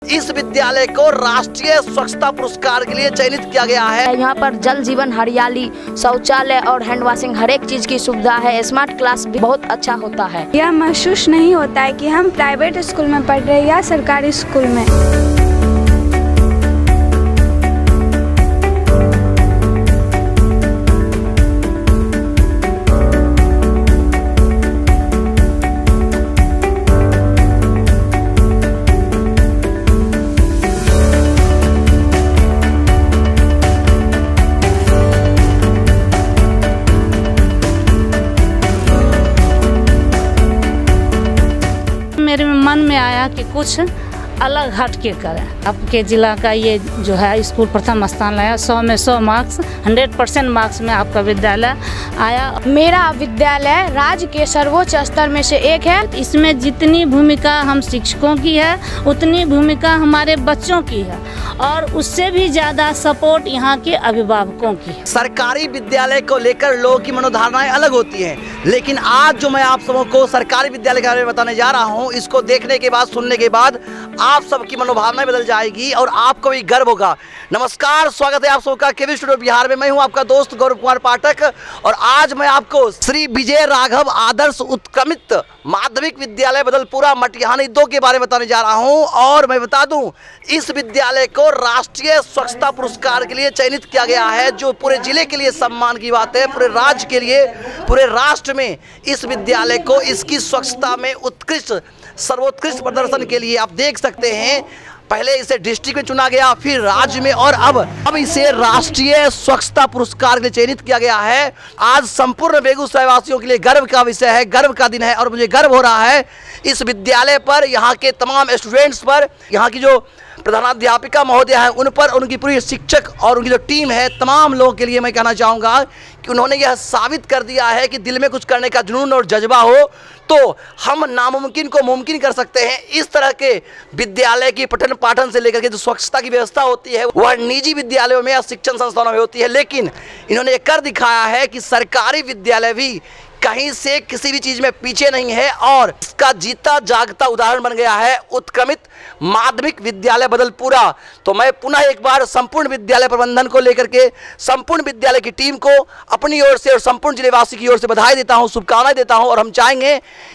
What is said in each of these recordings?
इस विद्यालय को राष्ट्रीय स्वच्छता पुरस्कार के लिए चयनित किया गया है। यहाँ पर जल जीवन, हरियाली, शौचालय और हैंड वॉशिंग हर एक चीज की सुविधा है। स्मार्ट क्लास भी बहुत अच्छा होता है। यह महसूस नहीं होता है कि हम प्राइवेट स्कूल में पढ़ रहे हैं या सरकारी स्कूल में। मेरे मन में आया कि कुछ अलग हट के करें। आपके जिला का ये जो है स्कूल प्रथम स्थान लाया, 100 में 100 मार्क्स, 100% मार्क्स में आपका विद्यालय आया। मेरा विद्यालय राज्य के सर्वोच्च स्तर में से एक है। इसमें जितनी भूमिका हम शिक्षकों की है उतनी भूमिका हमारे बच्चों की है और उससे भी ज़्यादा सपोर्ट यहाँ के अभिभावकों की है। सरकारी विद्यालय को लेकर लोगों की मनोधारणाएं अलग होती हैं, लेकिन आज जो मैं आप सबों को सरकारी विद्यालय के बारे में बताने जा रहा हूँ, इसको देखने के बाद, सुनने के बाद आप सबकी मनोभावनाएं बदल जाएगी और आपको भी गर्व होगा। नमस्कार, स्वागत है आप सबका केवी स्टूडियो बिहार में। मैं हूं आपका दोस्त गौरव कुमार पाठक और आज मैं आपको श्री विजय राघव आदर्श उत्क्रमित माध्यमिक विद्यालय बदलपुरा मटिहानी 2 के बारे में बताने जा रहा हूं। और मैं बता दूं, इस विद्यालय को राष्ट्रीय स्वच्छता पुरस्कार के लिए चयनित किया गया है, जो पूरे जिले के लिए सम्मान की बात है, पूरे राज्य के लिए, पूरे राष्ट्र में इस विद्यालय को इसकी स्वच्छता में उत्कृष्ट, सर्वोत्कृष्ट प्रदर्शन के लिए आप देख सकते हैं। पहले इसे डिस्ट्रिक्ट में चुना गया, फिर राज्य में और अब इसे राष्ट्रीय स्वच्छता पुरस्कार के लिए चयनित किया गया है। आज संपूर्ण बेगूसराय वासियों के लिए गर्व का विषय है, गर्व का दिन है और मुझे गर्व हो रहा है इस विद्यालय पर, यहाँ के तमाम स्टूडेंट्स पर, यहाँ की जो प्रधानाध्यापिका महोदया है उन पर, उनकी पूरी शिक्षक और उनकी जो टीम है, तमाम लोगों के लिए मैं कहना चाहूँगा कि उन्होंने यह साबित कर दिया है कि दिल में कुछ करने का जुनून और जज्बा हो तो हम नामुमकिन को मुमकिन कर सकते हैं। इस तरह के विद्यालय की पठन पाठन से लेकर के जो स्वच्छता की व्यवस्था होती है वह निजी विद्यालयों में या शिक्षण संस्थानों में होती है, लेकिन इन्होंने ये कर दिखाया है कि सरकारी विद्यालय भी कहीं से किसी भी चीज में पीछे नहीं है और इसका जीता जागता उदाहरण बन गया है उत्क्रमित माध्यमिक विद्यालय बदलपुरा। तो मैं पुनः एक बार संपूर्ण विद्यालय प्रबंधन को लेकर के, संपूर्ण विद्यालय की टीम को अपनी ओर से और संपूर्ण जिलेवासी की ओर से बधाई देता हूं, शुभकामनाएं देता हूं। और हम चाहेंगे,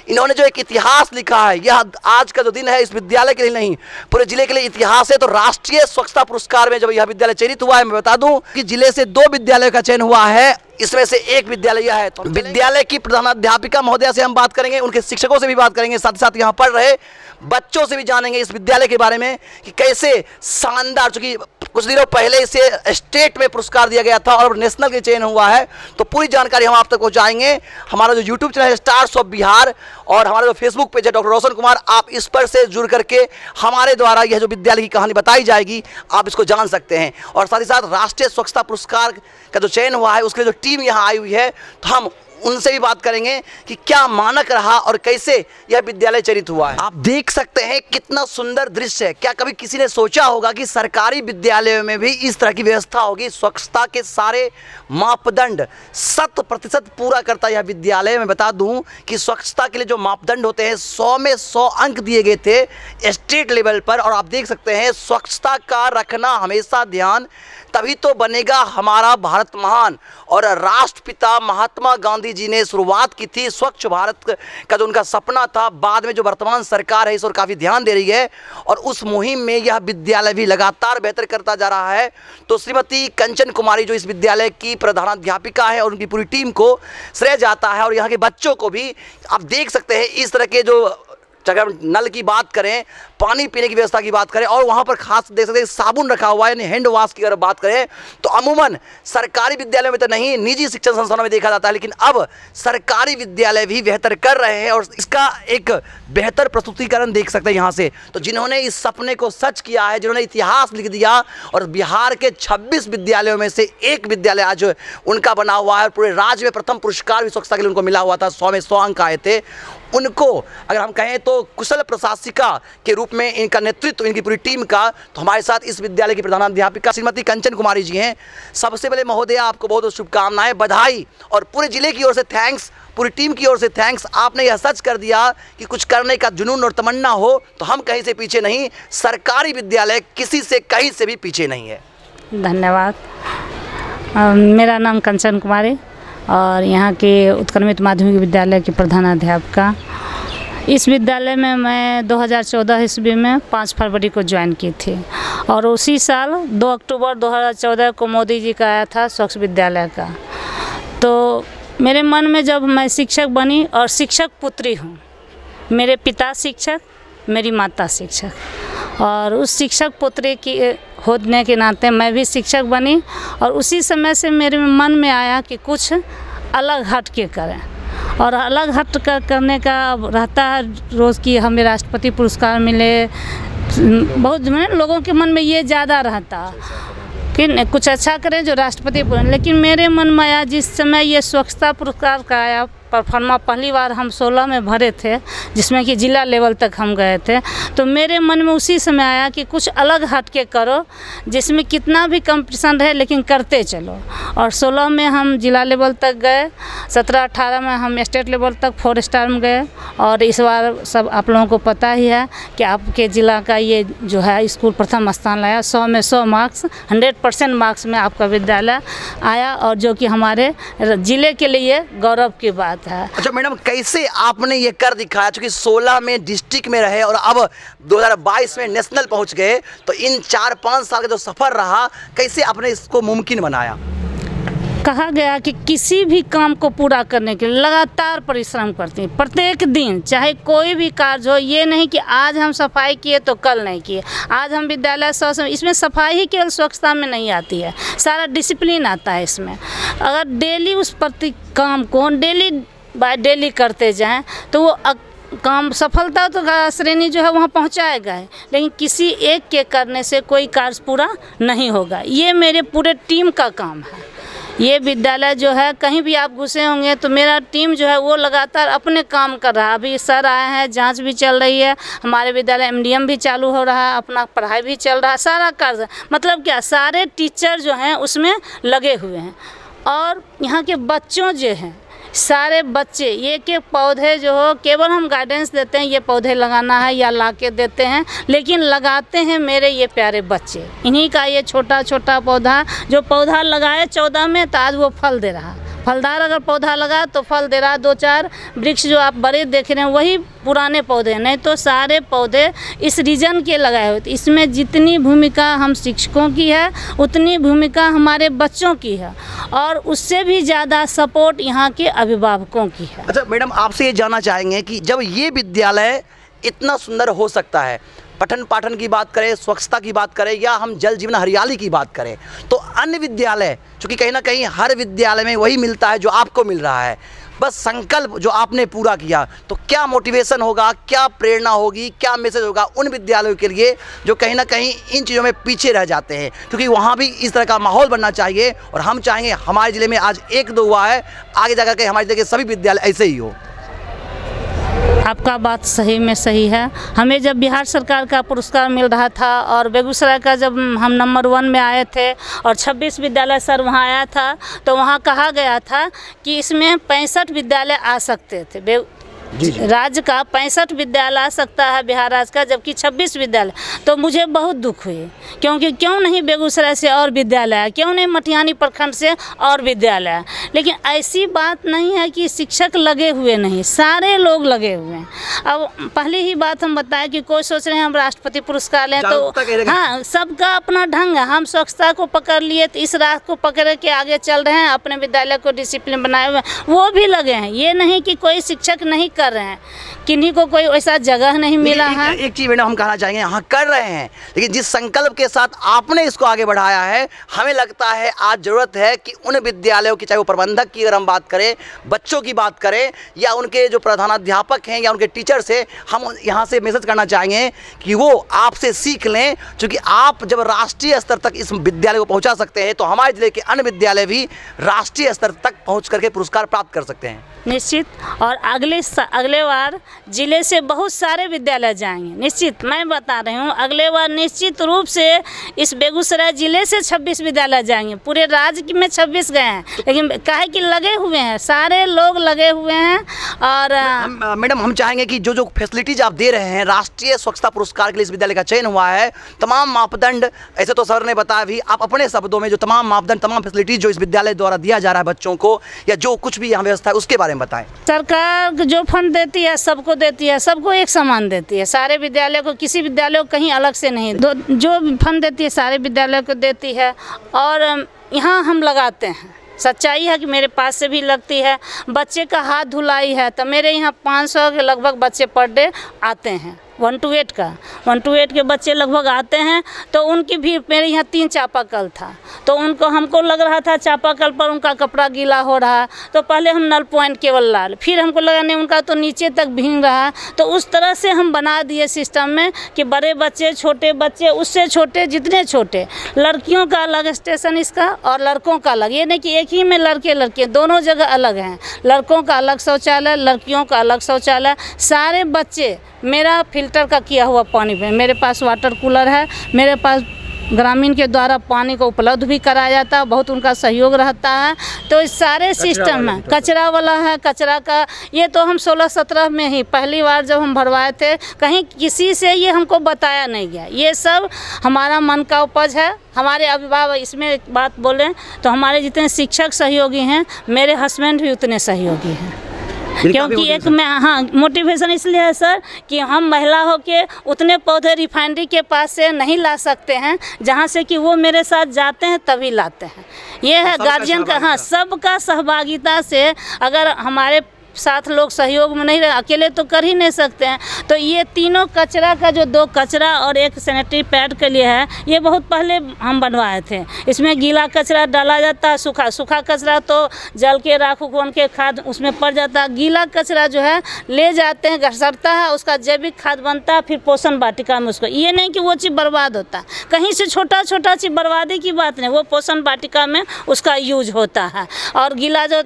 इन्होंने जो एक इतिहास लिखा है, यह आज का जो दिन है इस विद्यालय के लिए नहीं, पूरे जिले के लिए इतिहास है। तो राष्ट्रीय स्वच्छता पुरस्कार में जब यह विद्यालय चयनित हुआ है, मैं बता दूं कि जिले से 2 विद्यालयों का चयन हुआ है, इसमें से एक विद्यालय यह है। तो विद्यालय की प्रधानाध्यापिका महोदया से हम बात करेंगे, उनके शिक्षकों से भी बात करेंगे, साथ ही साथ यहाँ पढ़ रहे बच्चों से भी जानेंगे इस विद्यालय के बारे में कि कैसे शानदार, चूंकि कुछ दिनों पहले इसे स्टेट में पुरस्कार दिया गया था और नेशनल के चयन हुआ है, तो पूरी जानकारी हम आप तक पहुँचाएंगे। हमारा जो यूट्यूब चैनल है स्टार्स ऑफ बिहार और हमारा जो फेसबुक पेज है डॉक्टर रोशन कुमार, आप इस पर से जुड़ करके हमारे द्वारा यह जो विद्यालय की कहानी बताई जाएगी आप इसको जान सकते हैं। और साथ ही साथ राष्ट्रीय स्वच्छता पुरस्कार का जो चयन हुआ है उसके जो टीम यहाँ आई हुई है, तो हम उनसे भी बात करेंगे कि क्या मानक रहा और कैसे यह विद्यालय चयनित हुआ है। आप देख सकते हैं कितना सुंदर दृश्य है। क्या कभी किसी ने सोचा होगा कि सरकारी विद्यालयों में भी इस तरह की व्यवस्था होगी? स्वच्छता के सारे मापदंड 100% पूरा करता यह विद्यालय। मैं बता दूं कि स्वच्छता के लिए जो मापदंड होते हैं 100 में 100 अंक दिए गए थे स्टेट लेवल पर। और आप देख सकते हैं स्वच्छता का रखना हमेशा ध्यान, तभी तो बनेगा हमारा भारत महान। और राष्ट्रपिता महात्मा गांधी जी ने शुरुआत की थी स्वच्छ भारत का, जो उनका सपना था। बाद में जो वर्तमान सरकार है इस ओर काफ़ी ध्यान दे रही है और उस मुहिम में यह विद्यालय भी लगातार बेहतर करता जा रहा है। तो श्रीमती कंचन कुमारी जो इस विद्यालय की प्रधानाध्यापिका है और उनकी पूरी टीम को श्रेय जाता है। और यहाँ के बच्चों को भी आप देख सकते हैं इस तरह के जो अगर नल की बात करें, पानी पीने की व्यवस्था की बात करें और वहाँ पर खास देख सकते हैं साबुन रखा हुआ है, यानी हैंड वॉश की अगर बात करें तो अमूमन सरकारी विद्यालयों में तो नहीं, निजी शिक्षण संस्थानों में देखा जाता है, लेकिन अब सरकारी विद्यालय भी बेहतर कर रहे हैं और इसका एक बेहतर प्रस्तुतिकरण देख सकते हैं यहाँ से। तो जिन्होंने इस सपने को सच किया है, जिन्होंने इतिहास लिख दिया और बिहार के 26 विद्यालयों में से एक विद्यालय आज उनका बना हुआ है। पूरे राज्य में प्रथम पुरस्कार भी स्वच्छता के लिए उनको मिला हुआ था, 100 में 100 अंक आए थे। उनको अगर हम कहें तो कुशल प्रशासिका के रूप में इनका नेतृत्व, इनकी पूरी टीम का, तो हमारे साथ इस विद्यालय की प्रधानाध्यापिका श्रीमती कंचन कुमारी जी हैं। सबसे पहले महोदया आपको बहुत बहुत शुभकामनाएं, बधाई और पूरे जिले की ओर से थैंक्स। पूरी टीम की ओर से थैंक्स। आपने यह सच कर दिया कि कुछ करने का जुनून और तमन्ना हो तो हम कहीं से पीछे नहीं, सरकारी विद्यालय किसी से कहीं से भी पीछे नहीं है। धन्यवाद। मेरा नाम कंचन कुमारी और यहाँ के उत्क्रमित माध्यमिक विद्यालय की प्रधानाध्यापिका। इस विद्यालय में मैं 2014 ईस्वी में 5 फरवरी को ज्वाइन की थी और उसी साल 2 अक्टूबर 2014 को मोदी जी का आया था स्वच्छ विद्यालय का। तो मेरे मन में जब मैं शिक्षक बनी और शिक्षक पुत्री हूँ, मेरे पिता शिक्षक, मेरी माता शिक्षक, और उस शिक्षक पुत्री की होने के नाते मैं भी शिक्षक बनी और उसी समय से मेरे मन में आया कि कुछ अलग हट के करें और अलग हट कर करने का रहता है रोज़ की हमें राष्ट्रपति पुरस्कार मिले, बहुत लोगों के मन में ये ज़्यादा रहता कि कुछ अच्छा करें जो राष्ट्रपति। लेकिन मेरे मन में आया जिस समय ये स्वच्छता पुरस्कार का आया परफॉर्मा पहली बार हम 16 में भरे थे जिसमें कि जिला लेवल तक हम गए थे, तो मेरे मन में उसी समय आया कि कुछ अलग हट के करो जिसमें कितना भी कंपटीशन रहे लेकिन करते चलो। और 16 में हम जिला लेवल तक गए, 17-18 में हम स्टेट लेवल तक 4 स्टार में गए और इस बार सब आप लोगों को पता ही है कि आपके ज़िला का ये जो है स्कूल प्रथम स्थान लाया। 100 में 100 मार्क्स, 100% मार्क्स में आपका विद्यालय आया और जो कि हमारे ज़िले के लिए गौरव की बात है। अच्छा मैडम, कैसे आपने ये कर दिखाया, क्योंकि 16 में डिस्ट्रिक्ट में रहे और अब 2022 में नेशनल पहुंच गए, तो इन 4-5 साल का जो सफ़र रहा कैसे आपने इसको मुमकिन बनाया? कहा गया कि किसी भी काम को पूरा करने के लिए लगातार परिश्रम करते हैं, प्रत्येक दिन चाहे कोई भी कार्य हो। ये नहीं कि आज हम सफाई किए तो कल नहीं किए, आज हम विद्यालय स्वच्छ, इसमें सफाई ही केवल स्वच्छता में नहीं आती है, सारा डिसिप्लिन आता है इसमें। अगर डेली उस प्रति काम को डेली बाय डेली करते जाएं तो वो काम सफलता तो श्रेणी जो है वहाँ पहुँचाएगा है, लेकिन किसी एक के करने से कोई कार्य पूरा नहीं होगा। ये मेरे पूरे टीम का काम है। ये विद्यालय जो है कहीं भी आप घुसे होंगे तो मेरा टीम जो है वो लगातार अपने काम कर रहा है। अभी सर आए हैं, जांच भी चल रही है, हमारे विद्यालय एमडीएम भी चालू हो रहा है, अपना पढ़ाई भी चल रहा है, सारा कार्य मतलब क्या सारे टीचर जो हैं उसमें लगे हुए हैं। और यहाँ के बच्चों जो हैं सारे बच्चे एक पौधे जो हो केवल हम गाइडेंस देते हैं, ये पौधे लगाना है या ला के देते हैं, लेकिन लगाते हैं मेरे ये प्यारे बच्चे। इन्हीं का ये छोटा छोटा पौधा जो पौधा लगाए 14 में तो आज वो फल दे रहा, फलदार अगर पौधा लगा तो फल दे रहा। 2-4 वृक्ष जो आप बड़े देख रहे हैं वही पुराने पौधे, नहीं तो सारे पौधे इस रीजन के लगाए हुए थे। इसमें जितनी भूमिका हम शिक्षकों की है उतनी भूमिका हमारे बच्चों की है और उससे भी ज़्यादा सपोर्ट यहाँ के अभिभावकों की है। अच्छा मैडम, आपसे ये जानना चाहेंगे कि जब ये विद्यालय इतना सुंदर हो सकता है, पठन पाठन की बात करें, स्वच्छता की बात करें या हम जल जीवन हरियाली की बात करें, तो अन्य विद्यालय चूँकि कहीं ना कहीं हर विद्यालय में वही मिलता है जो आपको मिल रहा है, बस संकल्प जो आपने पूरा किया, तो क्या मोटिवेशन होगा, क्या प्रेरणा होगी, क्या मैसेज होगा उन विद्यालयों के लिए जो कहीं ना कहीं इन चीज़ों में पीछे रह जाते हैं? क्योंकि वहाँ भी इस तरह का माहौल बनना चाहिए और हम चाहेंगे हमारे ज़िले में आज 1-2 हुआ है, आगे जाकर के हमारे ज़िले के सभी विद्यालय ऐसे ही हो। आपका बात सही में सही है। हमें जब बिहार सरकार का पुरस्कार मिल रहा था और बेगूसराय का जब हम नंबर 1 में आए थे और 26 विद्यालय सर वहाँ आया था, तो वहाँ कहा गया था कि इसमें 65 विद्यालय आ सकते थे। राज्य का 65 विद्यालय आ सकता है बिहार राज्य का, जबकि 26 विद्यालय। तो मुझे बहुत दुख हुई, क्योंकि क्यों नहीं बेगूसराय से और विद्यालय, क्यों नहीं मटिहानी प्रखंड से और विद्यालय। लेकिन ऐसी बात नहीं है कि शिक्षक लगे हुए नहीं, सारे लोग लगे हुए हैं। अब पहली ही बात हम बताएं कि कोई सोच रहे हैं हम राष्ट्रपति पुरस्कार लें, तो हाँ सबका अपना ढंग है। हम स्वच्छता को पकड़ लिए तो इस राह को पकड़ के आगे चल रहे हैं, अपने विद्यालय को डिसिप्लिन बनाए हुए वो भी लगे हैं। ये नहीं कि कोई शिक्षक नहीं कर रहे हैं, किन्हीं को कोई वैसा जगह नहीं मिला है। एक चीज़ मैडम हम कहना चाहेंगे, हाँ कर रहे हैं, लेकिन जिस संकल्प के साथ आपने इसको आगे बढ़ाया है, हमें लगता है आज ज़रूरत है कि उन विद्यालयों की, चाहे वो प्रबंधक की अगर हम बात करें, बच्चों की बात करें या उनके जो प्रधानाध्यापक हैं या उनके टीचर से, हम यहाँ से मैसेज करना चाहेंगे कि वो आपसे सीख लें। क्योंकि आप जब राष्ट्रीय स्तर तक इस विद्यालय को पहुँचा सकते हैं तो हमारे ज़िले के अन्य विद्यालय भी राष्ट्रीय स्तर तक पहुँच करके पुरस्कार प्राप्त कर सकते हैं। निश्चित। और अगले अगले बार ज़िले से बहुत सारे विद्यालय जाएंगे निश्चित, मैं बता रही हूँ। अगले बार निश्चित रूप से इस बेगूसराय ज़िले से 26 विद्यालय जाएंगे। पूरे राज्य में 26 गए हैं, लेकिन काहे कि लगे हुए हैं, सारे लोग लगे हुए हैं। और मैडम हम चाहेंगे कि जो फैसिलिटीज आप दे रहे हैं, राष्ट्रीय स्वच्छता पुरस्कार के लिए इस विद्यालय का चयन हुआ है, तमाम मापदंड, ऐसे तो सर ने बताया भी, आप अपने शब्दों में जो तमाम मापदंड, तमाम फैसिलिटीज जो इस विद्यालय द्वारा दिया जा रहा है बच्चों को, या जो कुछ भी यहाँ व्यवस्था है उसके बारे में बताएं। सरकार जो फंड देती है सबको देती है, सबको एक समान देती है, सारे विद्यालय को, किसी विद्यालय को कहीं अलग से नहीं। जो फंड देती है सारे विद्यालय को देती है। और यहाँ हम लगाते हैं, सच्चाई है कि मेरे पास से भी लगती है। बच्चे का हाथ धुलाई है तो मेरे यहाँ 500 के लगभग बच्चे पर डे आते हैं। 1 to 8 का 1 to 8 के बच्चे लगभग आते हैं। तो उनकी भी, मेरे यहाँ 3 चापाकल था, तो हमको लग रहा था चापाकल पर उनका कपड़ा गीला हो रहा, तो पहले हम नल पॉइंट केवल लाल, फिर हमको लगा नहीं उनका तो नीचे तक भीग रहा। तो उस तरह से हम बना दिए सिस्टम में कि बड़े बच्चे, छोटे बच्चे, उससे छोटे, जितने छोटे, लड़कियों का अलग स्टेशन इसका और लड़कों का अलग। ये नहीं कि एक ही में लड़के लड़के दोनों जगह अलग हैं। लड़कों का अलग शौचालय, लड़कियों का अलग शौचालय। सारे बच्चे, मेरा फिल्टर का किया हुआ पानी पे, मेरे पास वाटर कूलर है, मेरे पास ग्रामीण के द्वारा पानी को उपलब्ध भी कराया जाता है, बहुत उनका सहयोग रहता है। तो इस सारे सिस्टम में कचरा वाला है, कचरा का ये तो हम 16-17 में ही पहली बार जब हम भरवाए थे, कहीं किसी से ये हमको बताया नहीं गया। ये सब हमारा मन का उपज है। हमारे अभिभावक, इसमें एक बात बोलें तो हमारे जितने शिक्षक सहयोगी हैं, मेरे हस्बैंड भी उतने सहयोगी हैं। क्योंकि एक मैं, हाँ, मोटिवेशन इसलिए है सर कि हम महिला हो के उतने पौधे रिफाइनरी के पास से नहीं ला सकते हैं जहाँ से कि वो मेरे साथ जाते हैं तभी लाते हैं। ये है गार्जियन का, हाँ, सबका सहभागिता से। अगर हमारे साथ लोग सहयोग में नहीं रहे, अकेले तो कर ही नहीं सकते हैं। तो ये तीनों कचरा का जो 2 कचरा और 1 सैनिटरी पैड के लिए है, ये बहुत पहले हम बनवाए थे। इसमें गीला कचरा डाला जाता है, सूखा कचरा तो जल के राख उन के खाद उसमें पड़ जाता है। गीला कचरा जो है ले जाते हैं, घसरता है, उसका जैविक खाद बनता है, फिर पोषण वाटिका में उसको, ये नहीं कि वो चीज़ बर्बाद होता है, कहीं से छोटा चीज़ बर्बादी की बात नहीं, वो पोषण वाटिका में उसका यूज होता है। और गीला जो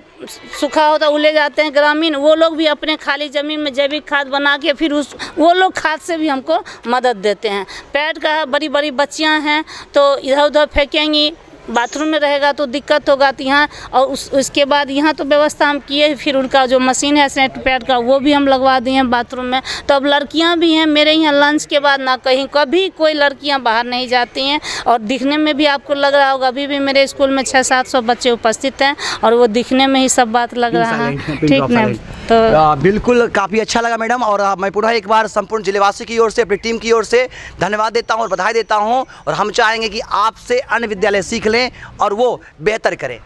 सूखा होता है वो ले जाते हैं ग्रामीण, वो लोग भी अपने खाली ज़मीन में जैविक खाद बना के फिर वो लोग खाद से भी हमको मदद देते हैं। पैड का, बड़ी बड़ी बच्चियां हैं तो इधर उधर फेंकेंगी, बाथरूम में रहेगा तो दिक्कत होगा। तो यहाँ और उसके बाद यहाँ तो व्यवस्था हम किए, फिर उनका जो मशीन है सैनिटरी पैड का वो भी हम लगवा दिए हैं बाथरूम में। तो अब लड़कियाँ भी हैं मेरे यहाँ, लंच के बाद ना कहीं कभी कोई लड़कियाँ बाहर नहीं जाती हैं। और दिखने में भी आपको लग रहा होगा, अभी भी मेरे स्कूल में 600-700 बच्चे उपस्थित हैं और वो दिखने में ही सब बात लग रहा है, ठीक ना। तो बिल्कुल काफ़ी अच्छा लगा मैडम। और मैं पुनः एक बार संपूर्ण जिलेवासी की ओर से, अपनी टीम की ओर से धन्यवाद देता हूँ और बधाई देता हूँ। और हम चाहेंगे कि आपसे अन्य विद्यालय सीख लें और वो बेहतर करें।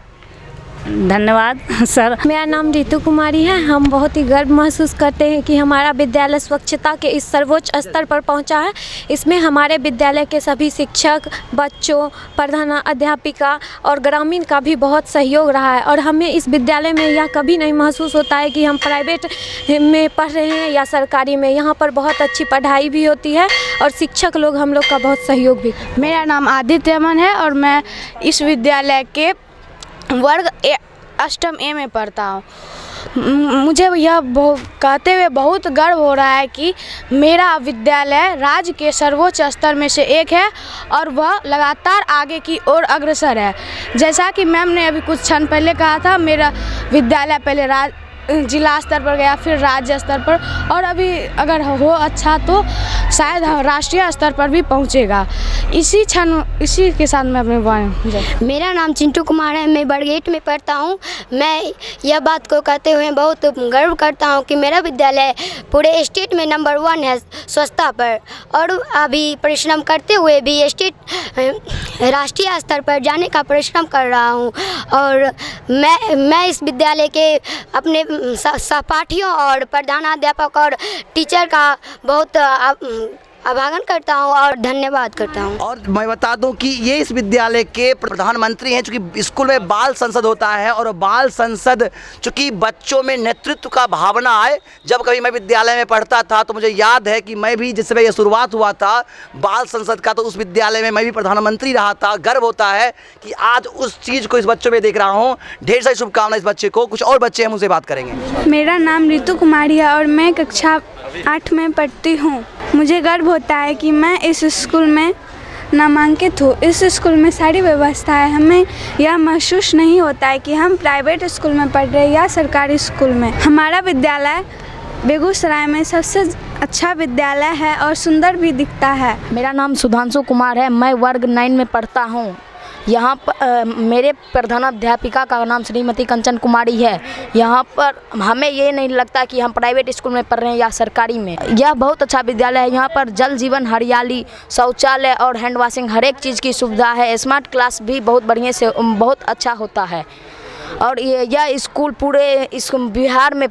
धन्यवाद सर। मेरा नाम रितु कुमारी है। हम बहुत ही गर्व महसूस करते हैं कि हमारा विद्यालय स्वच्छता के इस सर्वोच्च स्तर पर पहुंचा है। इसमें हमारे विद्यालय के सभी शिक्षक, बच्चों, प्रधान अध्यापिका और ग्रामीण का भी बहुत सहयोग रहा है। और हमें इस विद्यालय में यह कभी नहीं महसूस होता है कि हम प्राइवेट में पढ़ रहे हैं या सरकारी में। यहाँ पर बहुत अच्छी पढ़ाई भी होती है और शिक्षक लोग हम लोग का बहुत सहयोग भी। मेरा नाम आदित्य अमन है और मैं इस विद्यालय के वर्ग 8म ए में पढ़ता हूँ। मुझे यह कहते हुए बहुत गर्व हो रहा है कि मेरा विद्यालय राज्य के सर्वोच्च स्तर में से एक है और वह लगातार आगे की ओर अग्रसर है। जैसा कि मैम ने अभी कुछ क्षण पहले कहा था, मेरा विद्यालय पहले जिला स्तर पर गया, फिर राज्य स्तर पर, और अभी अगर हो अच्छा तो शायद राष्ट्रीय स्तर पर भी पहुंचेगा। इसी के साथ मैं अपने मेरा नाम चिंटू कुमार है, मैं वर्ग 8 में पढ़ता हूं। मैं यह बात को कहते हुए बहुत गर्व करता हूं कि मेरा विद्यालय पूरे स्टेट में नंबर 1 है स्वच्छता पर, और अभी परिश्रम करते हुए भी राष्ट्रीय स्तर पर जाने का परिश्रम कर रहा हूं। और मैं इस विद्यालय के अपने सहपाठियों और प्रधानाध्यापक और टीचर का बहुत अभागन करता हूँ और धन्यवाद करता हूँ। और मैं बता दूं कि ये इस विद्यालय के प्रधानमंत्री हैं, चूँकि स्कूल में बाल संसद होता है और बाल संसद चूँकि बच्चों में नेतृत्व का भावना आए। जब कभी मैं विद्यालय में पढ़ता था तो मुझे याद है कि मैं भी जिस समय ये शुरुआत हुआ था बाल संसद का, तो उस विद्यालय में मैं भी प्रधानमंत्री रहा था। गर्व होता है कि आज उस चीज़ को इस बच्चों में देख रहा हूँ। ढेर सारी शुभकामनाएं इस बच्चे को। कुछ और बच्चे हम उनसे बात करेंगे। मेरा नाम ऋतु कुमारी है और मैं कक्षा 8 में पढ़ती हूँ। मुझे गर्व होता है कि मैं इस स्कूल में नामांकित हूँ। इस स्कूल में सारी व्यवस्था है। हमें यह महसूस नहीं होता है कि हम प्राइवेट स्कूल में पढ़ रहे हैं या सरकारी स्कूल में। हमारा विद्यालय बेगूसराय में सबसे अच्छा विद्यालय है और सुंदर भी दिखता है। मेरा नाम सुधांशु कुमार है। मैं वर्ग 9 में पढ़ता हूँ। यहाँ पर मेरे प्रधानाध्यापिका का नाम श्रीमती कंचन कुमारी है। यहाँ पर हमें ये नहीं लगता कि हम प्राइवेट स्कूल में पढ़ रहे हैं या सरकारी में। यह बहुत अच्छा विद्यालय है। यहाँ पर जल जीवन, हरियाली, शौचालय और हैंड वॉशिंग हर एक चीज़ की सुविधा है। स्मार्ट क्लास भी बहुत बढ़िया से बहुत अच्छा होता है और यह स्कूल पूरे इस बिहार में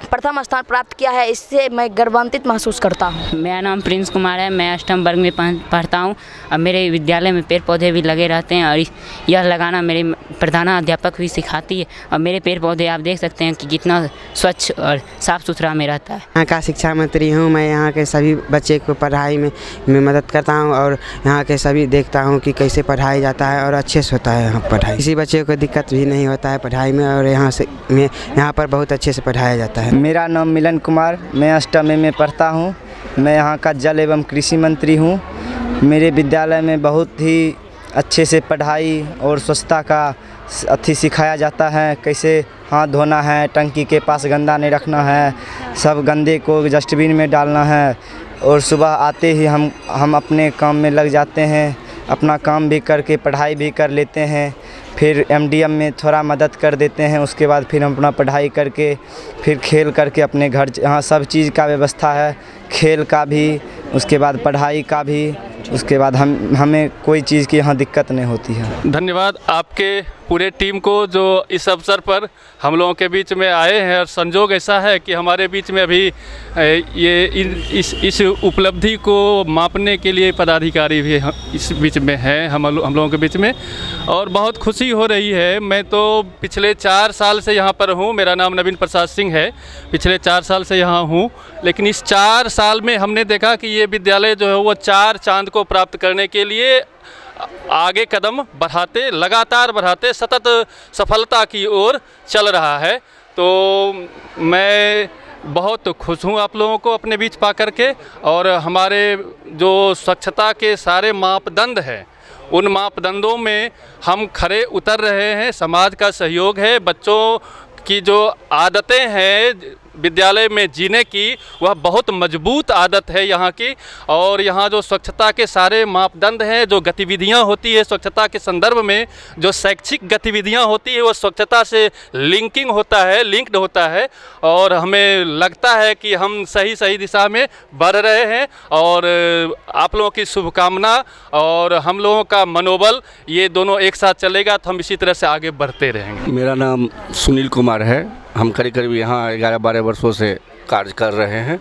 प्रथम स्थान प्राप्त किया है। इससे मैं गर्वान्वित महसूस करता हूँ। मेरा नाम प्रिंस कुमार है। मैं अष्टम वर्ग में पढ़ता हूँ और मेरे विद्यालय में पेड़ पौधे भी लगे रहते हैं और यह लगाना मेरे प्रधानाध्यापक भी सिखाती है। और मेरे पेड़ पौधे आप देख सकते हैं कि कितना स्वच्छ और साफ़ सुथरा में रहता है। यहाँ का शिक्षा मंत्री हूँ। मैं यहाँ के सभी बच्चे को पढ़ाई में मदद करता हूँ और यहाँ के सभी देखता हूँ कि कैसे पढ़ाया जाता है और अच्छे से होता है यहाँ पढ़ाई। किसी बच्चे को दिक्कत भी नहीं होता है पढ़ाई में और यहाँ पर बहुत अच्छे से पढ़ाया जाता है। मेरा नाम मिलन कुमार, मैं अष्टम में पढ़ता हूँ। मैं यहाँ का जल एवं कृषि मंत्री हूँ। मेरे विद्यालय में बहुत ही अच्छे से पढ़ाई और स्वच्छता का सिखाया जाता है। कैसे हाथ धोना है, टंकी के पास गंदा नहीं रखना है, सब गंदे को डस्टबिन में डालना है। और सुबह आते ही हम अपने काम में लग जाते हैं। अपना काम भी करके पढ़ाई भी कर लेते हैं। फिर एमडीएम में थोड़ा मदद कर देते हैं। उसके बाद फिर हम अपना पढ़ाई करके फिर खेल करके अपने घर, यहाँ सब चीज़ का व्यवस्था है, खेल का भी, उसके बाद पढ़ाई का भी। उसके बाद हमें कोई चीज़ की यहाँ दिक्कत नहीं होती है। धन्यवाद आपके पूरे टीम को जो इस अवसर पर हम लोगों के बीच में आए हैं। और संजोग ऐसा है कि हमारे बीच में अभी इस उपलब्धि को मापने के लिए पदाधिकारी भी इस बीच में हैं हम लोगों के बीच में, और बहुत खुशी हो रही है। मैं तो पिछले 4 साल से यहाँ पर हूँ। मेरा नाम नवीन प्रसाद सिंह है। पिछले 4 साल से यहाँ हूँ, लेकिन इस 4 साल में हमने देखा कि ये विद्यालय जो है वो 4 चांद को प्राप्त करने के लिए आगे कदम बढ़ाते, लगातार बढ़ाते, सतत सफलता की ओर चल रहा है। तो मैं बहुत खुश हूँ आप लोगों को अपने बीच पा करके। और हमारे जो स्वच्छता के सारे मापदंड हैं, उन मापदंडों में हम खरे उतर रहे हैं। समाज का सहयोग है, बच्चों की जो आदतें हैं विद्यालय में जीने की, वह बहुत मजबूत आदत है यहाँ की। और यहाँ जो स्वच्छता के सारे मापदंड हैं, जो गतिविधियाँ होती है स्वच्छता के संदर्भ में, जो शैक्षिक गतिविधियाँ होती है, वो स्वच्छता से लिंक्ड होता है। और हमें लगता है कि हम सही दिशा में बढ़ रहे हैं। और आप लोगों की शुभकामना और हम लोगों का मनोबल, ये दोनों एक साथ चलेगा तो हम इसी तरह से आगे बढ़ते रहेंगे। मेरा नाम सुनील कुमार है। हम करीब यहाँ 11-12 वर्षों से कार्य कर रहे हैं।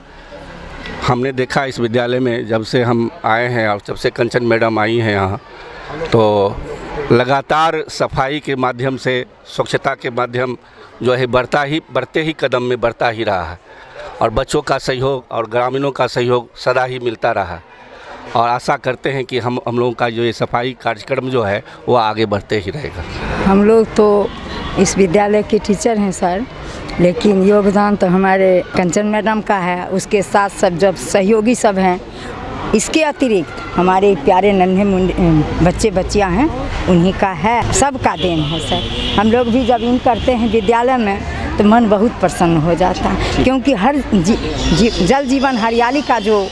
हमने देखा इस विद्यालय में जब से हम आए हैं और जब से कंचन मैडम आई हैं यहाँ, तो लगातार सफाई के माध्यम से, स्वच्छता के माध्यम जो है बढ़ते ही कदम में बढ़ता ही रहा है। और बच्चों का सहयोग और ग्रामीणों का सहयोग सदा ही मिलता रहा है। और आशा करते हैं कि हम लोगों का जो ये सफाई कार्यक्रम जो है वो आगे बढ़ते ही रहेगा। हम लोग तो इस विद्यालय के टीचर हैं सर, लेकिन योगदान तो हमारे कंचन मैडम का है। उसके साथ सब जब सहयोगी सब हैं, इसके अतिरिक्त हमारे प्यारे नन्हे मुंडे बच्चे बच्चियां हैं, उन्हीं का है, सबका देन है सर। हम लोग भी जब इन करते हैं विद्यालय में तो मन बहुत प्रसन्न हो जाता है, क्योंकि हर जल जीवन हरियाली का जो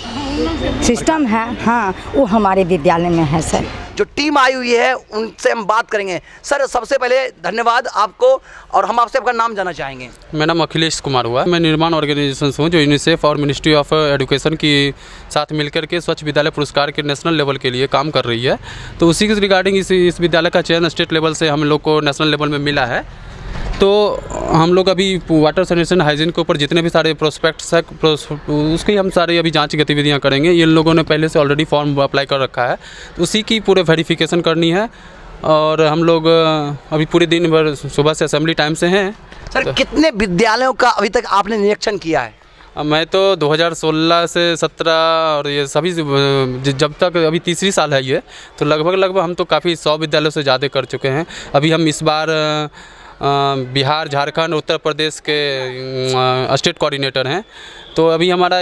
सिस्टम है, हाँ, वो हमारे विद्यालय में है सर। जो टीम आई हुई है उनसे हम बात करेंगे। सर, सबसे पहले धन्यवाद आपको, और हम आपसे आपका नाम जानना चाहेंगे। मेरा नाम अखिलेश कुमार हुआ। मैं निर्माण ऑर्गेनाइजेशन से हूँ जो यूनिसेफ और मिनिस्ट्री ऑफ एजुकेशन की साथ मिलकर के स्वच्छ विद्यालय पुरस्कार के नेशनल लेवल के लिए काम कर रही है। तो उसी के रिगार्डिंग इस विद्यालय का चयन स्टेट लेवल से हम लोग को नेशनल लेवल में मिला है। तो हम लोग अभी वाटर सैनिटेशन हाइजीन के ऊपर जितने भी सारे प्रोस्पेक्ट्स है उसकी हम सारे अभी जांच गतिविधियां करेंगे। ये लोगों ने पहले से ऑलरेडी फॉर्म अप्लाई कर रखा है, तो उसी की पूरे वेरिफिकेशन करनी है। और हम लोग अभी पूरे दिन भर सुबह से असेंबली टाइम से हैं। सर कितने विद्यालयों का अभी तक आपने निरीक्षण किया है? मैं तो 2016 से 17 और ये सभी जब तक अभी तीसरी साल है ये, तो लगभग हम तो काफ़ी 100 विद्यालयों से ज़्यादा कर चुके हैं। अभी हम इस बार बिहार, झारखंड, उत्तर प्रदेश के स्टेट कोऑर्डिनेटर हैं, तो अभी हमारा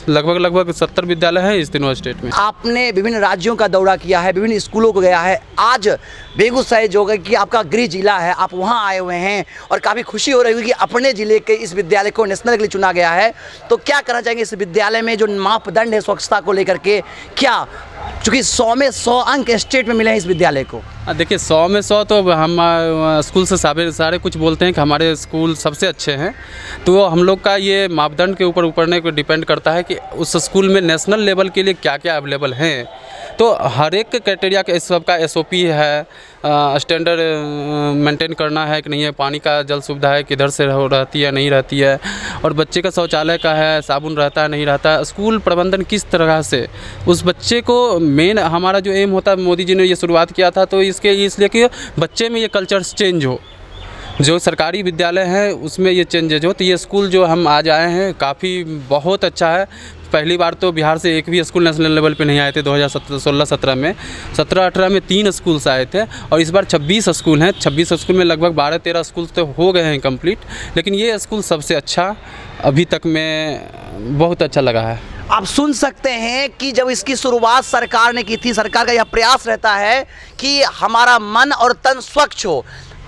लगभग 70 विद्यालय हैं इस तीनों स्टेट में। आपने विभिन्न राज्यों का दौरा किया है, विभिन्न स्कूलों को गया है, आज बेगूसराय जो कि आपका गृह जिला है, आप वहां आए हुए हैं और काफ़ी खुशी हो रही है कि अपने ज़िले के इस विद्यालय को नेशनल के लिए चुना गया है। तो क्या कहना चाहेंगे इस विद्यालय में जो मापदंड है स्वच्छता को लेकर के, क्या चूँकि 100 में 100 अंक स्टेट में मिले हैं इस विद्यालय को? देखिए 100 में 100 तो हम स्कूल से सारे कुछ बोलते हैं कि हमारे स्कूल सबसे अच्छे हैं, तो हम लोग का ये मापदंड के ऊपर ऊपरने को डिपेंड करता है कि उस स्कूल में नेशनल लेवल के लिए क्या क्या अवेलेबल हैं। तो हर एक क्राइटेरिया के सबका SOP है, स्टैंडर्ड मेंटेन करना है कि नहीं है, पानी का जल सुविधा है किधर से रहती है नहीं रहती है, और बच्चे का शौचालय का है, साबुन रहता है नहीं रहता है, स्कूल प्रबंधन किस तरह से उस बच्चे को मेन हमारा जो एम होता है, मोदी जी ने ये शुरुआत किया था तो इसके इसलिए कि बच्चे में ये कल्चर चेंज हो, जो सरकारी विद्यालय है उसमें ये चेंजेज हो। तो ये स्कूल जो हम आज आए हैं काफ़ी बहुत अच्छा है। पहली बार तो बिहार से एक भी स्कूल नेशनल लेवल पे नहीं आए थे 2016-17 में, 17-18 में 3 स्कूल्स आए थे और इस बार 26 स्कूल हैं। 26 स्कूल में लगभग 12-13 स्कूल तो हो गए हैं कंप्लीट, लेकिन ये स्कूल सबसे अच्छा अभी तक में बहुत अच्छा लगा है। आप सुन सकते हैं कि जब इसकी शुरुआत सरकार ने की थी, सरकार का यह प्रयास रहता है कि हमारा मन और तन स्वच्छ हो,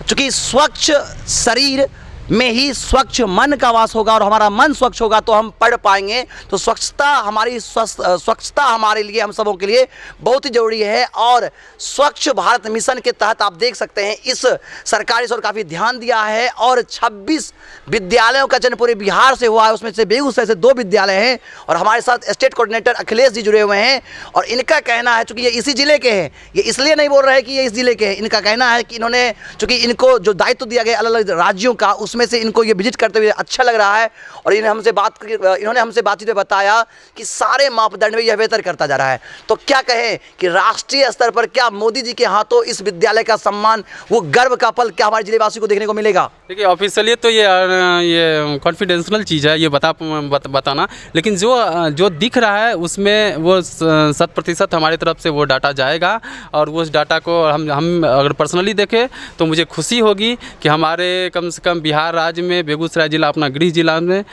चूँकि स्वच्छ शरीर में ही स्वच्छ मन का वास होगा और हमारा मन स्वच्छ होगा तो हम पढ़ पाएंगे। तो स्वच्छता हमारे लिए, हम सबों के लिए बहुत ही ज़रूरी है। और स्वच्छ भारत मिशन के तहत आप देख सकते हैं इस सरकार इस ओर काफ़ी ध्यान दिया है और 26 विद्यालयों का चयन पूरे बिहार से हुआ है, उसमें से बेगूसराय से 2 विद्यालय हैं। और हमारे साथ स्टेट कोऑर्डिनेटर अखिलेश जी जुड़े हुए हैं और इनका कहना है, चूँकि ये इसी ज़िले के हैं, ये इसलिए नहीं बोल रहे हैं कि ये इस ज़िले के हैं, इनका कहना है कि इन्होंने, चूँकि इनको जो दायित्व दिया गया अलग अलग राज्यों का, उसमें से इनको ये विजिट करते हुए अच्छा लग रहा है। और इन्होंने हमसे बातचीत में बताया कि सारे मापदंड में यह बेहतर करता जा रहा है। तो क्या कहें कि राष्ट्रीय स्तर पर क्या मोदी जी के हाथों इस विद्यालय का सम्मान, वो गर्व का पल क्या हमारे जिलेवासी को देखने को मिलेगा? देखिए ऑफिशियली तो ये कॉन्फिडेंशियल चीज़ है, ये बताना, लेकिन जो दिख रहा है उसमें वो 100% हमारी तरफ से वो डाटा जाएगा और उस डाटा को हम अगर पर्सनली देखें तो मुझे खुशी होगी कि हमारे कम से कम बिहार राज्य में, बेगूसराय जिला अपना गृह जिला में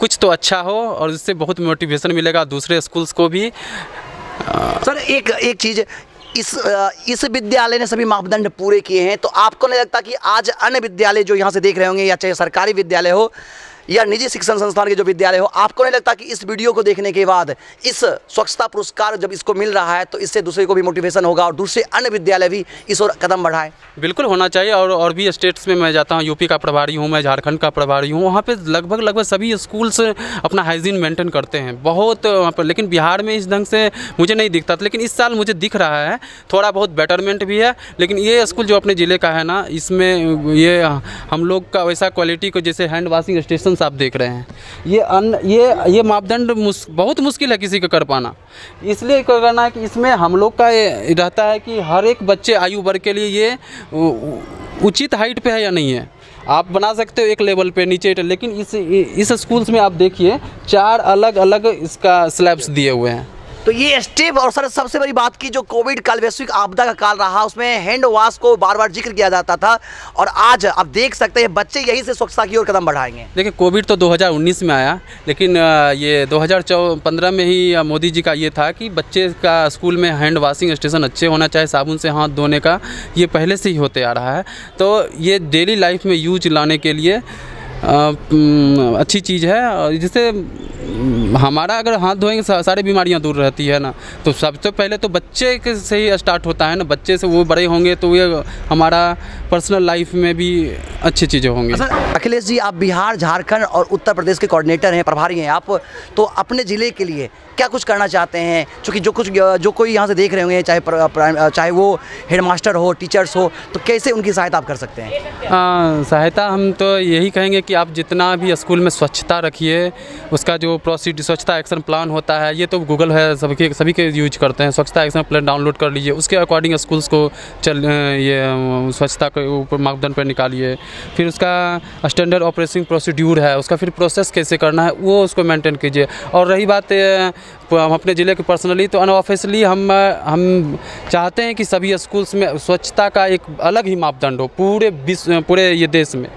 कुछ तो अच्छा हो और इससे बहुत मोटिवेशन मिलेगा दूसरे स्कूल्स को भी। सर एक चीज़, इस विद्यालय ने सभी मापदंड पूरे किए हैं, तो आपको नहीं लगता कि आज अन्य विद्यालय जो यहाँ से देख रहे होंगे, या चाहे सरकारी विद्यालय हो या निजी शिक्षण संस्थान के जो विद्यालय हो, आपको नहीं लगता कि इस वीडियो को देखने के बाद इस स्वच्छता पुरस्कार जब इसको मिल रहा है तो इससे दूसरे को भी मोटिवेशन होगा और दूसरे अन्य विद्यालय भी इस ओर कदम बढ़ाएं? बिल्कुल होना चाहिए। और भी स्टेट्स में मैं जाता हूँ, यूपी का प्रभारी हूँ, मैं झारखंड का प्रभारी हूँ, वहाँ पे लगभग सभी स्कूल्स अपना हाइजीन मेंटेन करते हैं बहुत वहाँ पर, लेकिन बिहार में इस ढंग से मुझे नहीं दिखता था, लेकिन इस साल मुझे दिख रहा है थोड़ा बहुत बेटरमेंट भी है। लेकिन ये स्कूल जो अपने ज़िले का है ना, इसमें ये हम लोग का वैसा क्वालिटी को, जैसे हैंड वॉशिंग स्टेशन आप देख रहे हैं, ये मापदंड बहुत मुश्किल है किसी को कर पाना। इसलिए करना है कि इसमें हम लोग का रहता है कि हर एक बच्चे आयु वर्ग के लिए ये उचित हाइट पे है या नहीं है। आप बना सकते हो एक लेवल पे नीचे, लेकिन इस स्कूल्स में आप देखिए 4 अलग अलग इसका स्लैब्स दिए हुए हैं। तो ये स्टेप, और सर सबसे बड़ी बात की, जो कोविड काल, वैश्विक आपदा का काल रहा, उसमें हैंड वॉश को बार बार जिक्र किया जाता था और आज आप देख सकते हैं बच्चे यही से स्वच्छता की ओर कदम बढ़ाएंगे। देखिए कोविड तो 2019 में आया, लेकिन ये 2015 में ही मोदी जी का ये था कि बच्चे का स्कूल में हैंड वॉशिंग स्टेशन अच्छे होना चाहिए, साबुन से हाथ धोने का ये पहले से ही होते आ रहा है। तो ये डेली लाइफ में यूज लाने के लिए अच्छी चीज़ है, जिससे हमारा अगर हाथ धोएंगे सारी बीमारियां दूर रहती है ना। तो सबसे पहले तो बच्चे के से ही स्टार्ट होता है ना, बच्चे से वो बड़े होंगे तो ये हमारा पर्सनल लाइफ में भी अच्छी चीज़ें होंगी। अखिलेश जी, आप बिहार, झारखंड और उत्तर प्रदेश के कोऑर्डिनेटर हैं, प्रभारी हैं आप, तो अपने ज़िले के लिए क्या कुछ करना चाहते हैं? क्योंकि जो कोई यहाँ से देख रहे होंगे, चाहे वो हेडमास्टर हो, टीचर्स हो, तो कैसे उनकी सहायता आप कर सकते हैं? सहायता हम तो यही कहेंगे कि आप जितना भी स्कूल में स्वच्छता रखिए, उसका जो स्वच्छता एक्शन प्लान होता है, ये तो गूगल है, सभी के यूज करते हैं। स्वच्छता एक्शन प्लान डाउनलोड कर लीजिए, उसके अकॉर्डिंग स्कूल्स को ये स्वच्छता के ऊपर मापदंड पर निकालिए। फिर उसका स्टैंडर्ड ऑपरेटिंग प्रोसीड्यूर है, उसका फिर प्रोसेस कैसे करना है वो उसको मेंटेन कीजिए। और रही बात हम अपने ज़िले के पर्सनली तो अनऑफिशियली हम चाहते हैं कि सभी स्कूल्स में स्वच्छता का एक अलग ही मापदंड हो पूरे ये देश में,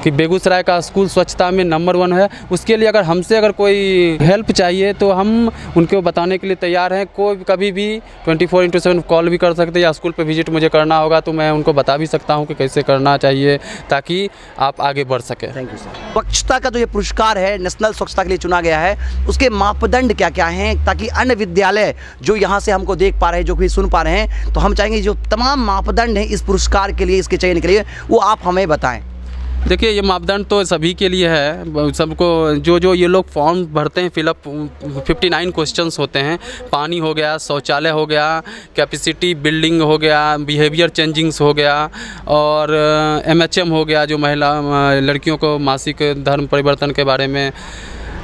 कि बेगूसराय का स्कूल स्वच्छता में नंबर 1 है। उसके लिए हमसे अगर कोई हेल्प चाहिए तो हम उनको बताने के लिए तैयार हैं। कोई कभी भी 24/7 कॉल भी कर सकते हैं, या स्कूल पे विजिट मुझे करना होगा तो मैं उनको बता भी सकता हूं कि कैसे करना चाहिए ताकि आप आगे बढ़ सकें। Thank you sir. स्वच्छता का जो ये पुरस्कार है, नेशनल स्वच्छता के लिए चुना गया है, उसके मापदंड क्या क्या हैं, ताकि अन्य विद्यालय जो यहाँ से हमको देख पा रहे हैं, जो भी सुन पा रहे हैं, तो हम चाहेंगे जो तमाम मापदंड हैं इस पुरस्कार के लिए, इसके चयन के लिए, वो आप हमें बताएं। देखिए, ये मापदंड तो सभी के लिए है, सबको जो ये लोग फॉर्म भरते हैं, फिलअप 59 क्वेश्चंस होते हैं। पानी हो गया, शौचालय हो गया, कैपेसिटी बिल्डिंग हो गया, बिहेवियर चेंजिंग्स हो गया, और MHM हो गया, जो महिला लड़कियों को मासिक धर्म परिवर्तन के बारे में।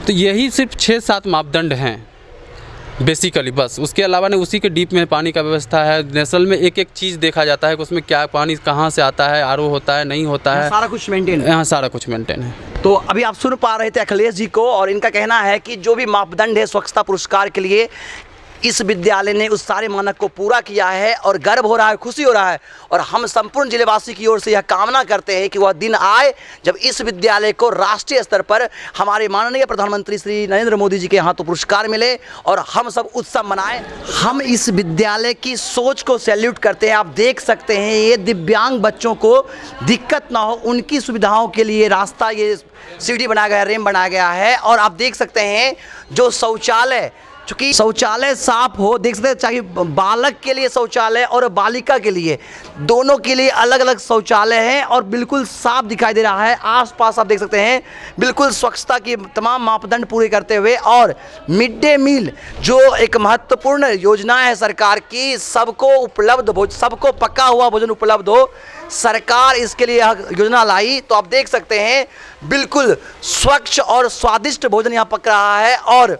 तो यही सिर्फ 6-7 मापदंड हैं बेसिकली, बस। उसके अलावा नहीं, उसी के डीप में पानी का व्यवस्था है। नेशनल में एक चीज़ देखा जाता है कि उसमें क्या पानी कहाँ से आता है, RO होता है, नहीं होता है, सारा कुछ मेंटेन है। यहाँ सारा कुछ मेंटेन है। तो अभी आप सुन पा रहे थे अखिलेश जी को, और इनका कहना है कि जो भी मापदंड है स्वच्छता पुरस्कार के लिए, इस विद्यालय ने उस सारे मानक को पूरा किया है, और गर्व हो रहा है, खुशी हो रहा है। और हम संपूर्ण जिलेवासी की ओर से यह कामना करते हैं कि वह दिन आए जब इस विद्यालय को राष्ट्रीय स्तर पर हमारे माननीय प्रधानमंत्री श्री नरेंद्र मोदी जी के हाथों पुरस्कार मिले और हम सब उत्सव मनाएं। हम इस विद्यालय की सोच को सैल्यूट करते हैं। आप देख सकते हैं, ये दिव्यांग बच्चों को दिक्कत ना हो, उनकी सुविधाओं के लिए रास्ता, ये सीढ़ी बनाया गया, रैंप बनाया गया है। और आप देख सकते हैं जो शौचालय, चूँकि शौचालय साफ हो, देख सकते हैं, चाहे बालक के लिए शौचालय और बालिका के लिए, दोनों के लिए अलग अलग शौचालय हैं, और बिल्कुल साफ दिखाई दे रहा है। आसपास आप देख सकते हैं, बिल्कुल स्वच्छता की तमाम मापदंड पूरे करते हुए। और मिड डे मील जो एक महत्वपूर्ण योजना है सरकार की, सबको उपलब्ध सबको पका हुआ भोजन उपलब्ध हो, सरकार इसके लिए यह योजना लाई। तो आप देख सकते हैं, बिल्कुल स्वच्छ और स्वादिष्ट भोजन यहाँ पक रहा है, और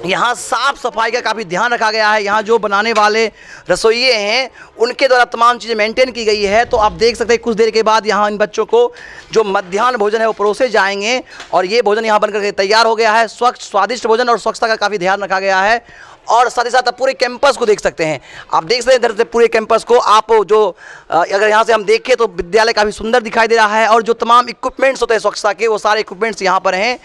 यहाँ साफ सफाई का काफ़ी ध्यान रखा गया है। यहाँ जो बनाने वाले रसोइये हैं, उनके द्वारा तमाम चीज़ें मेंटेन की गई है। तो आप देख सकते हैं, कुछ देर के बाद यहाँ इन बच्चों को जो मध्याह्न भोजन है वो परोसे जाएंगे, और ये भोजन यहाँ बनकर के तैयार हो गया है। स्वच्छ स्वादिष्ट भोजन और स्वच्छता का काफ़ी ध्यान रखा गया है। और साथ ही साथ आप पूरे कैंपस को देख सकते हैं। आप देख सकते हैं इधर से पूरे कैंपस को, आप जो अगर यहाँ से हम देखें तो विद्यालय काफ़ी सुंदर दिखाई दे रहा है। और जो तमाम इक्विपमेंट्स होते हैं स्वच्छता के, वो सारे इक्विपमेंट्स यहाँ पर हैं।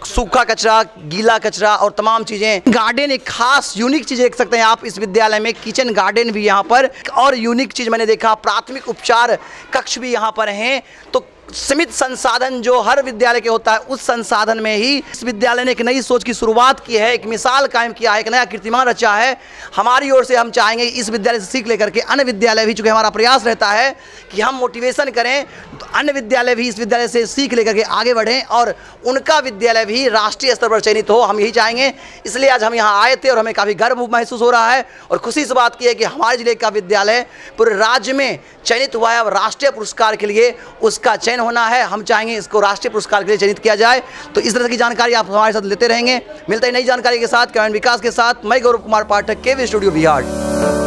सूखा कचरा, गीला कचरा और तमाम चीज़ें। गार्डन एक खास यूनिक चीज़ देख सकते हैं आप इस विद्यालय में, किचन गार्डन भी यहाँ पर। और यूनिक चीज़ मैंने देखा, प्राथमिक उपचार कक्ष भी यहाँ पर हैं। तो सीमित संसाधन जो हर विद्यालय के होता है, उस संसाधन में ही इस विद्यालय ने एक नई सोच की शुरुआत की है, एक मिसाल कायम किया है, एक नया कीर्तिमान रचा है। हमारी ओर से हम चाहेंगे इस विद्यालय से सीख लेकर के अन्य विद्यालय भी, चूँकि हमारा प्रयास रहता है कि हम मोटिवेशन करें, तो अन्य विद्यालय भी इस विद्यालय से सीख लेकर के आगे बढ़ें और उनका विद्यालय भी राष्ट्रीय स्तर पर चयनित हो। हम यही चाहेंगे, इसलिए आज हम यहाँ आए थे और हमें काफ़ी गर्व महसूस हो रहा है। और खुशी इस बात की है कि हमारे जिले का विद्यालय पूरे राज्य में चयनित हुआ है। अब राष्ट्रीय पुरस्कार के लिए उसका चयन होना है। हम चाहेंगे इसको राष्ट्रीय पुरस्कार के लिए चयनित किया जाए। तो इस तरह की जानकारी आप हमारे साथ लेते रहेंगे। मिलते हैं नई जानकारी के साथ, कैमरामैन विकास के साथ। मैं गौरव कुमार पाठक, केवी स्टूडियो बिहार।